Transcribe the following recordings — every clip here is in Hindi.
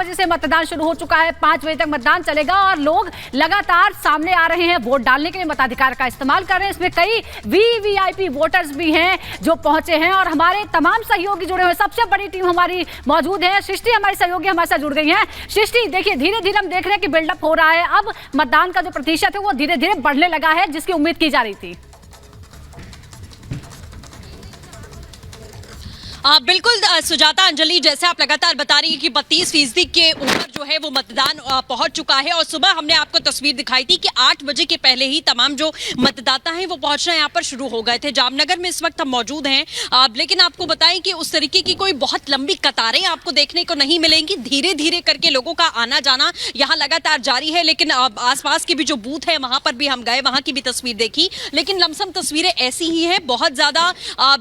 बजे से मतदान शुरू हो चुका है, 5 बजे तक मतदान चलेगा और लोग लगातार सामने आ रहे हैं वोट डालने के लिए, मताधिकार का इस्तेमाल कर रहे हैं। इसमें कई वीवीआईपी वोटर्स भी हैं जो पहुंचे हैं और हमारे तमाम सहयोगी जुड़े हुए। सबसे बड़ी टीम हमारी मौजूद है, सृष्टि हमारी सहयोगी हमारे साथ जुड़ गई हैं। सृष्टि, देखिए धीरे धीरे हम देख रहे हैं कि बिल्डअप हो रहा है, अब मतदान का जो प्रतिशत है वो धीरे धीरे बढ़ने लगा है जिसकी उम्मीद की जा रही थी। बिल्कुल सुजाता, अंजलि, जैसे आप लगातार बता रही है कि 32% के ऊपर जो है वो मतदान पहुंच चुका है और सुबह हमने आपको तस्वीर दिखाई थी कि 8 बजे के पहले ही तमाम जो मतदाता हैं वो पहुंचना यहाँ पर शुरू हो गए थे। जामनगर में इस वक्त हम मौजूद हैं, लेकिन आपको बताएं कि उस तरीके की कोई बहुत लंबी कतारें आपको देखने को नहीं मिलेंगी। धीरे धीरे करके लोगों का आना जाना यहाँ लगातार जारी है, लेकिन आसपास के भी जो बूथ है वहां पर भी हम गए, वहां की भी तस्वीर देखी, लेकिन लमसम तस्वीरें ऐसी ही है। बहुत ज्यादा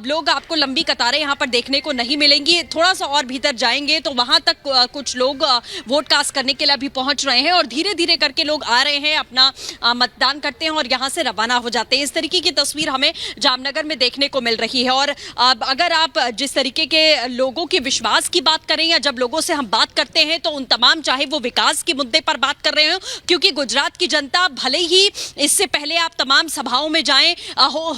लोग आपको लंबी कतारें यहाँ पर देखने को नहीं मिलेंगी। थोड़ा सा और भीतर जाएंगे तो वहां तक कुछ लोग वोट कास्ट करने के लिए भी पहुंच रहे हैं और धीरे धीरे करके लोग आ रहे हैं, अपना मतदान करते हैं और यहां से रवाना हो जाते हैं। इस तरीके की तस्वीर हमें जामनगर में देखने को मिल रही है। और अगर आप जिस तरीके के लोगों के विश्वास की बात करें या जब लोगों से हम बात करते हैं तो उन तमाम, चाहे वो विकास के मुद्दे पर बात कर रहे हो, क्योंकि गुजरात की जनता भले ही इससे पहले आप तमाम सभाओं में जाएं,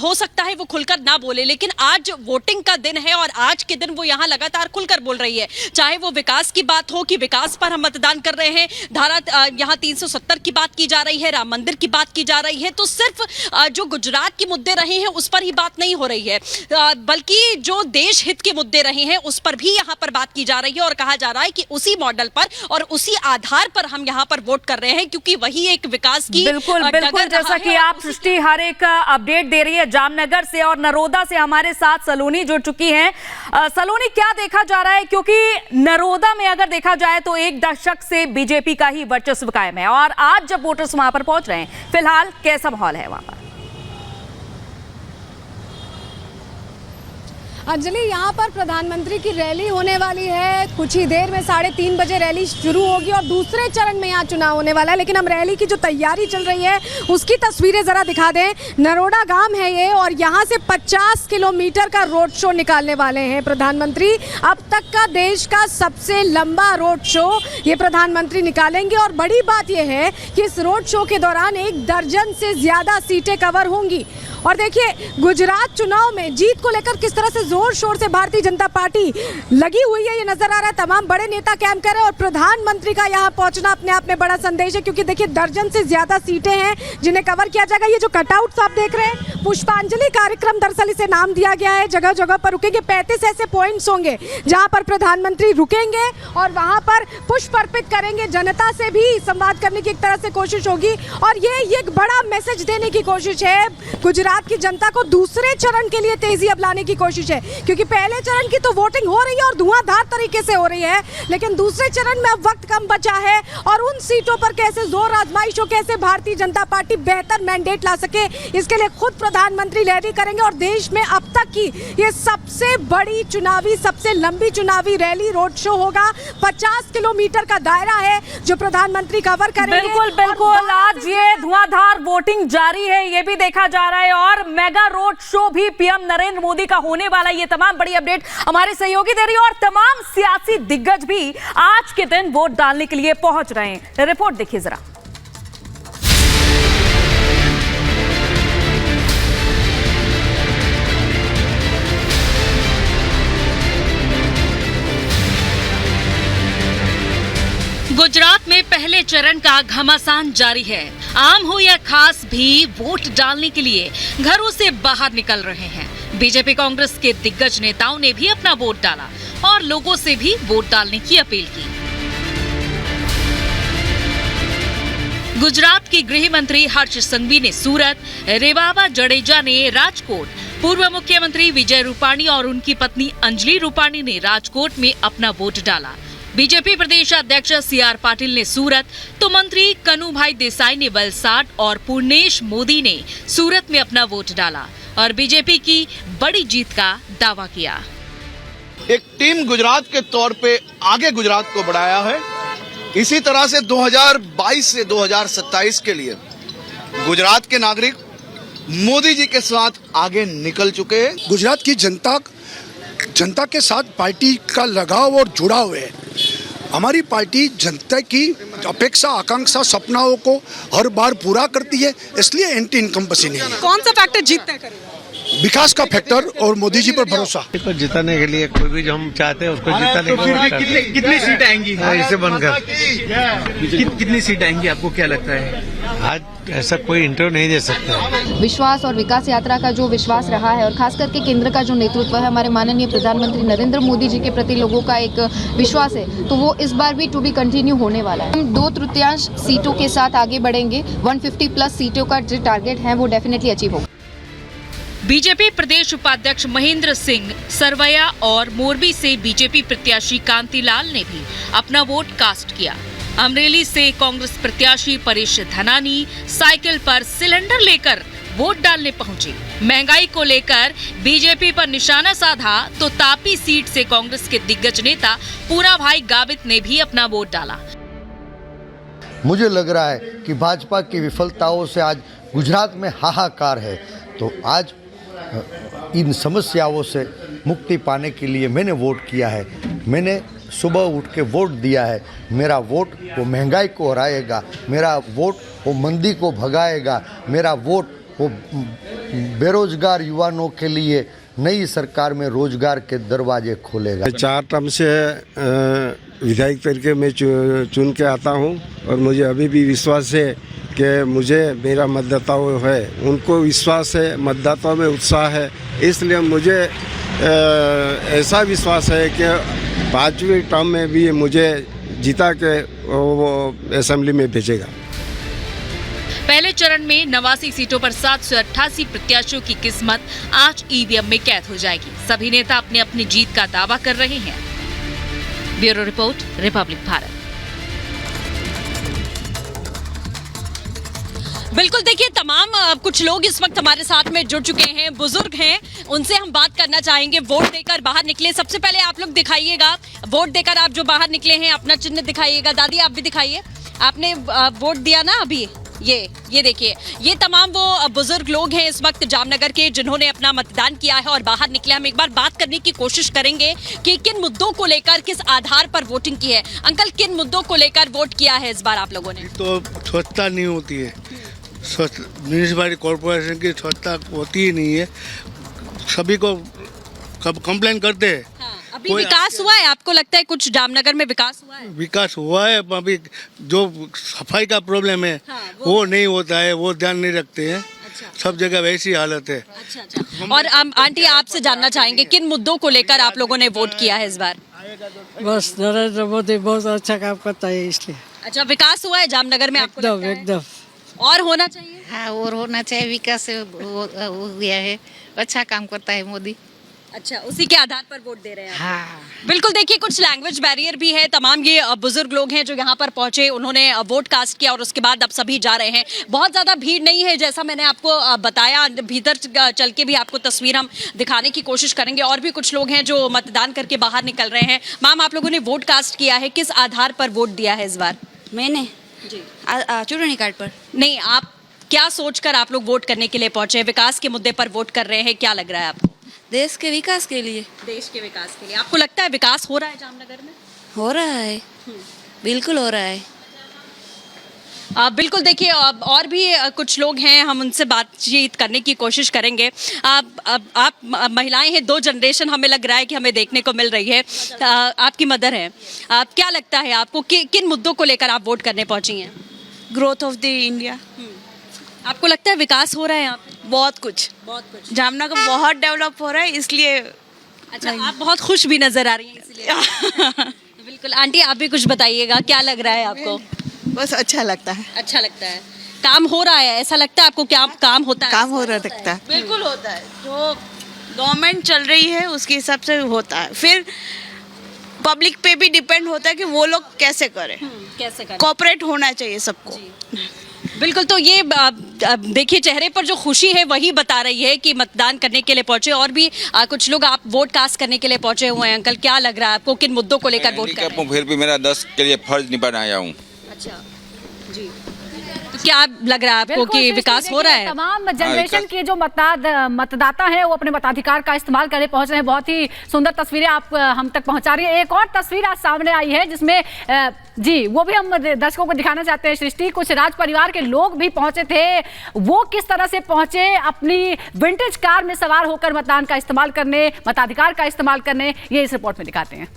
हो सकता है वो खुलकर ना बोले, लेकिन आज वोटिंग का दिन है और आज के दिन वो यहाँ लगातार खुलकर बोल रही है। चाहे वो विकास की बात हो कि विकास पर हम मतदान कर रहे हैं, धारा यहाँ 370 की बात की जा रही है, राम मंदिर की बात की जा रही है, तो सिर्फ जो गुजरात के मुद्दे रहे हैं उस पर ही बात नहीं हो रही है, बल्कि जो देश हित के मुद्दे रहे हैं उस पर भी यहाँ पर बात की जा रही है और कहा जा रहा है कि उसी मॉडल पर और उसी आधार पर हम यहाँ पर वोट कर रहे हैं, क्योंकि वही एक विकास की बिल्कुल जैसा कि आप सृष्टि हर एक अपडेट दे रही है जामनगर से और नरोदा से। हमारे साथ सलोनी जुड़ चुकी हैं। सलोनी, क्या देखा जा रहा है, क्योंकि नरोदा में अगर देखा जाए तो 1 दशक से बीजेपी का ही वर्चस्व कायम है और आज जब वोटर्स वहां पर पहुंच रहे हैं, फिलहाल कैसा माहौल है वहां पर? अंजलि, यहाँ पर प्रधानमंत्री की रैली होने वाली है। कुछ ही देर में 3:30 बजे रैली शुरू होगी और दूसरे चरण में यहाँ चुनाव होने वाला है। लेकिन हम रैली की जो तैयारी चल रही है उसकी तस्वीरें जरा दिखा दें। नरोदा गांव है ये और यहाँ से 50 किलोमीटर का रोड शो निकालने वाले हैं प्रधानमंत्री। अब तक का देश का सबसे लंबा रोड शो ये प्रधानमंत्री निकालेंगे और बड़ी बात यह है कि इस रोड शो के दौरान 1 दर्जन से ज्यादा सीटें कवर होंगी। और देखिए, गुजरात चुनाव में जीत को लेकर किस तरह से जोर शोर से भारतीय जनता पार्टी लगी हुई है, ये नजर आ रहा है। तमाम बड़े नेता कैंप कर रहे हैं और प्रधानमंत्री का यहाँ पहुंचना अपने आप में बड़ा संदेश है, क्योंकि देखिए दर्जन से ज्यादा सीटें हैं जिन्हें कवर किया जाएगा। ये जो कटआउट्स आप देख रहे हैं, पुष्पांजलि कार्यक्रम दरअसल इसे नाम दिया गया है। जगह जगह पर रुकेंगे, 35 ऐसे पॉइंट्स होंगे जहाँ पर प्रधानमंत्री रुकेंगे और वहाँ पर पुष्प अर्पित करेंगे। जनता से भी संवाद करने की एक तरह से कोशिश होगी और ये एक बड़ा मैसेज देने की कोशिश है गुजरात की जनता को। दूसरे चरण के लिए तेजी अब लाने की कोशिश है, क्योंकि पहले चरण की तो वोटिंग हो रही है और धुआंधार तरीके से हो रही है, लेकिन दूसरे चरण में अब वक्त कम बचा है और उन सीटों पर कैसे जोर आजमाइश हो, कैसे भारतीय जनता पार्टी बेहतर मैंडेट ला सके, इसके लिए खुद प्रधानमंत्री रैली करेंगे। और देश में अब तक की ये सबसे बड़ी चुनावी, सबसे लंबी चुनावी रैली रोड शो होगा। 50 किलोमीटर का दायरा है जो प्रधानमंत्री कवर करेंगे। बिल्कुल आज ये धुआंधार वोटिंग जारी है, ये भी देखा जा रहा है और मेगा रोड शो भी पीएम नरेंद्र मोदी का होने वाला है। ये तमाम बड़ी अपडेट हमारे सहयोगी दे रही है और तमाम सियासी दिग्गज भी आज के दिन वोट डालने के लिए पहुंच रहे हैं। रिपोर्ट देखिए जरा। गुजरात में पहले चरण का घमासान जारी है। आम हो या खास भी वोट डालने के लिए घरों से बाहर निकल रहे हैं। बीजेपी कांग्रेस के दिग्गज नेताओं ने भी अपना वोट डाला और लोगों से भी वोट डालने की अपील की। गुजरात के गृह मंत्री हर्ष संघवी ने सूरत, रेवाबा जडेजा ने राजकोट, पूर्व मुख्यमंत्री विजय रूपाणी और उनकी पत्नी अंजलि रूपाणी ने राजकोट में अपना वोट डाला। बीजेपी प्रदेश अध्यक्ष सीआर पाटिल ने सूरत, तो मंत्री कनुभाई देसाई ने वलसाड और पूर्णेश मोदी ने सूरत में अपना वोट डाला और बीजेपी की बड़ी जीत का दावा किया। एक टीम गुजरात के तौर पे आगे गुजरात को बढ़ाया है। इसी तरह से 2022 से 2027 के लिए गुजरात के नागरिक मोदी जी के साथ आगे निकल चुके हैं। गुजरात की जनता के साथ पार्टी का लगाव और जुड़ाव है हमारी पार्टी जनता की अपेक्षा, आकांक्षा, सपनाओं को हर बार पूरा करती है, इसलिए एंटी इनकम्बेंसी नहीं है। कौन सा फैक्टर जीतता करेगा? विकास का फैक्टर और मोदी जी पर भरोसा। को जिताने के लिए कोई भी जो हम चाहते हैं उसको जिताने के लिए कितनी सीट आएंगी इसे बनकर कितनी सीट आएंगी आपको क्या लगता है? आज ऐसा कोई इंटरव्यू नहीं दे सकता। विश्वास और विकास यात्रा का जो विश्वास रहा है और खास करके केंद्र का जो नेतृत्व है, हमारे माननीय प्रधानमंत्री नरेंद्र मोदी जी के प्रति लोगों का एक विश्वास है, तो वो इस बार भी टू बी कंटिन्यू होने वाला है। हम 2/3 सीटों के साथ आगे बढ़ेंगे। 150 प्लस सीटों का जो टारगेट है वो डेफिनेटली अचीव होगा। बीजेपी प्रदेश उपाध्यक्ष महेंद्र सिंह सरवैया और मोरबी से बीजेपी प्रत्याशी कांतिलाल ने भी अपना वोट कास्ट किया। अमरेली से कांग्रेस प्रत्याशी परेश धनानी साइकिल पर सिलेंडर लेकर वोट डालने पहुंचे। महंगाई को लेकर बीजेपी पर निशाना साधा तो तापी सीट से कांग्रेस के दिग्गज नेता पूरा भाई गावित ने भी अपना वोट डाला। मुझे लग रहा है कि भाजपा की विफलताओं से आज गुजरात में हाहाकार है, तो आज इन समस्याओं से मुक्ति पाने के लिए मैंने वोट किया है। मैंने सुबह उठ के वोट दिया है। मेरा वोट वो महंगाई को हराएगा, मेरा वोट वो मंदी को भगाएगा, मेरा वोट वो बेरोजगार युवाओं के लिए नई सरकार में रोजगार के दरवाजे खोलेगा। 4 टर्म से विधायक तरीके में चुन के आता हूँ और मुझे अभी भी विश्वास है कि मुझे मेरा मतदाताओं है उनको विश्वास है, मतदाताओं में उत्साह है, इसलिए मुझे ऐसा विश्वास है कि 5वीं टर्म में भी मुझे जिता के वो असेंबली में भेजेगा। पहले चरण में 89 सीटों पर 788 प्रत्याशियों की किस्मत आज ईवीएम में कैद हो जाएगी। सभी नेता अपनी अपनी जीत का दावा कर रहे हैं। Bureau report, Republic Bharat. बिल्कुल, देखिए तमाम कुछ लोग इस वक्त हमारे साथ में जुड़ चुके हैं, बुजुर्ग हैं, उनसे हम बात करना चाहेंगे। वोट देकर बाहर निकले, सबसे पहले आप लोग दिखाइएगा, वोट देकर आप जो बाहर निकले हैं अपना चिन्ह दिखाइएगा। दादी आप भी दिखाइए, आपने वोट दिया ना अभी? ये देखिए, ये तमाम वो बुजुर्ग लोग हैं इस वक्त जामनगर के जिन्होंने अपना मतदान किया है और बाहर निकले। हम एक बार बात करने की कोशिश करेंगे कि किन मुद्दों को लेकर, किस आधार पर वोटिंग की है। अंकल, किन मुद्दों को लेकर वोट किया है इस बार आप लोगों ने? तो स्वच्छता नहीं होती है, म्यूनिसिपैलिटी कॉर्पोरेशन की स्वच्छता होती ही नहीं है, सभी को कंप्लेन करते हैं। हाँ, अभी विकास हुआ है? आपको लगता है कुछ जामनगर में विकास हुआ है? विकास हुआ है, अभी जो सफाई का प्रॉब्लम है वो नहीं होता है, वो ध्यान नहीं रखते हैं। सब जगह वैसी हालत है। अच्छा। और आंटी आपसे जानना चाहेंगे किन मुद्दों को लेकर आप लोगों ने वोट किया है इस बार? बस नरेंद्र मोदी बहुत अच्छा काम करता है इसलिए। अच्छा, विकास हुआ है जामनगर में आपको लगता है? एकदम और होना चाहिए? हाँ, और होना चाहिए, विकास हो गया है, अच्छा काम करता है मोदी। अच्छा, उसी के आधार पर वोट दे रहे हैं? हाँ, बिल्कुल, देखिए कुछ लैंग्वेज बैरियर भी है। तमाम ये बुजुर्ग लोग हैं जो यहाँ पर पहुंचे, उन्होंने वोट कास्ट किया और उसके बाद अब सभी जा रहे हैं। बहुत ज़्यादा भीड़ नहीं है, जैसा मैंने आपको बताया। भीतर चल के भी आपको तस्वीर हम दिखाने की कोशिश करेंगे। और भी कुछ लोग हैं जो मतदान करके बाहर निकल रहे हैं। मैम, आप लोगों ने वोट कास्ट किया है, किस आधार पर वोट दिया है इस बार? मैंने चुनावी कार्ड पर। नहीं, आप क्या सोचकर आप लोग वोट करने के लिए पहुंचे? विकास के मुद्दे पर वोट कर रहे हैं, क्या लग रहा है आपको? देश के विकास के लिए। देश के विकास के लिए आपको लगता है विकास हो रहा है जामनगर में? हो रहा है, बिल्कुल हो रहा है। बिल्कुल, देखिए और भी कुछ लोग हैं, हम उनसे बातचीत करने की कोशिश करेंगे। आप महिलाएं हैं, 2 जनरेशन हमें लग रहा है कि हमें देखने को मिल रही है। आपकी मदर है, क्या लगता है आपको किन मुद्दों को लेकर आप वोट करने पहुंची हैं? Growth of the India. आपको लगता है विकास हो रहा है यहाँ पे? बहुत कुछ जामनगर बहुत डेवलप हो रहा है, इसलिए। अच्छा, आप बहुत खुश भी नजर आ रही हैं इसलिए। बिल्कुल, आंटी आप भी कुछ बताइएगा, क्या लग रहा है आपको? बस अच्छा लगता है। अच्छा लगता है, काम हो रहा है, ऐसा लगता है आपको? क्या काम होता है? काम हो रहा लगता है, बिल्कुल होता है। जो गवर्नमेंट चल रही है उसके हिसाब से होता है, फिर पब्लिक पे भी डिपेंड होता है कि वो लोग कैसे करें, कोऑपरेट होना चाहिए सबको। बिल्कुल, तो ये देखिए चेहरे पर जो खुशी है वही बता रही है कि मतदान करने के लिए पहुंचे। और भी कुछ लोग आप वोट कास्ट करने के लिए पहुंचे हुए हैं। अंकल, क्या लग रहा है आपको, किन मुद्दों को लेकर वोट कर रहे हैं? फिर भी मेरा 10 के लिए फर्ज निभाने आया हूँ। अच्छा जी, तो क्या लग रहा है आपको कि विकास हो रहा है? तमाम जनरेशन के जो मतदाता हैं वो अपने मताधिकार का इस्तेमाल करने पहुंच रहे हैं। बहुत ही सुंदर तस्वीरें आप हम तक पहुंचा रही हैं। एक और तस्वीर आज सामने आई है जिसमें जी वो भी हम दर्शकों को दिखाना चाहते हैं। सृष्टि, कुछ राज परिवार के लोग भी पहुंचे थे, वो किस तरह से पहुंचे अपनी विंटेज कार में सवार होकर मतदान का इस्तेमाल करने, मताधिकार का इस्तेमाल करने, ये इस रिपोर्ट में दिखाते हैं।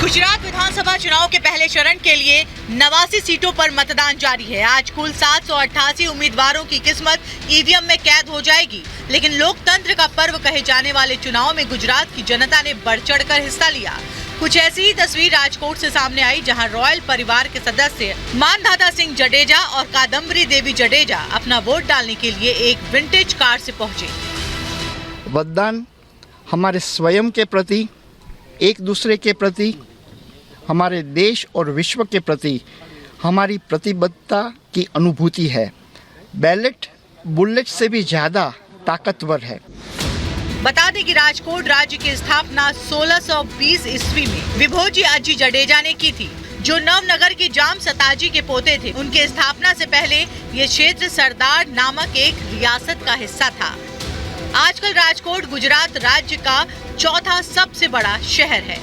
गुजरात विधानसभा चुनाव के पहले चरण के लिए 89 सीटों पर मतदान जारी है। आज कुल 788 उम्मीदवारों की किस्मत ईवीएम में कैद हो जाएगी, लेकिन लोकतंत्र का पर्व कहे जाने वाले चुनाव में गुजरात की जनता ने बढ़ चढ़कर हिस्सा लिया। कुछ ऐसी ही तस्वीर राजकोट से सामने आई, जहां रॉयल परिवार के सदस्य मानधाता सिंह जडेजा और कादम्बरी देवी जडेजा अपना वोट डालने के लिए एक विंटेज कार से पहुंचे। मतदान हमारे स्वयं के प्रति, एक दूसरे के प्रति, हमारे देश और विश्व के प्रति हमारी प्रतिबद्धता की अनुभूति है। बैलेट बुलेट से भी ज्यादा ताकतवर है। बता दें कि राजकोट राज्य की स्थापना 1620 ईस्वी में विभोजी अज्जी जडेजा ने की थी, जो नवनगर के जाम सताजी के पोते थे। उनके स्थापना से पहले ये क्षेत्र सरदार नामक एक रियासत का हिस्सा था। आजकल राजकोट गुजरात राज्य का चौथा सबसे बड़ा शहर है।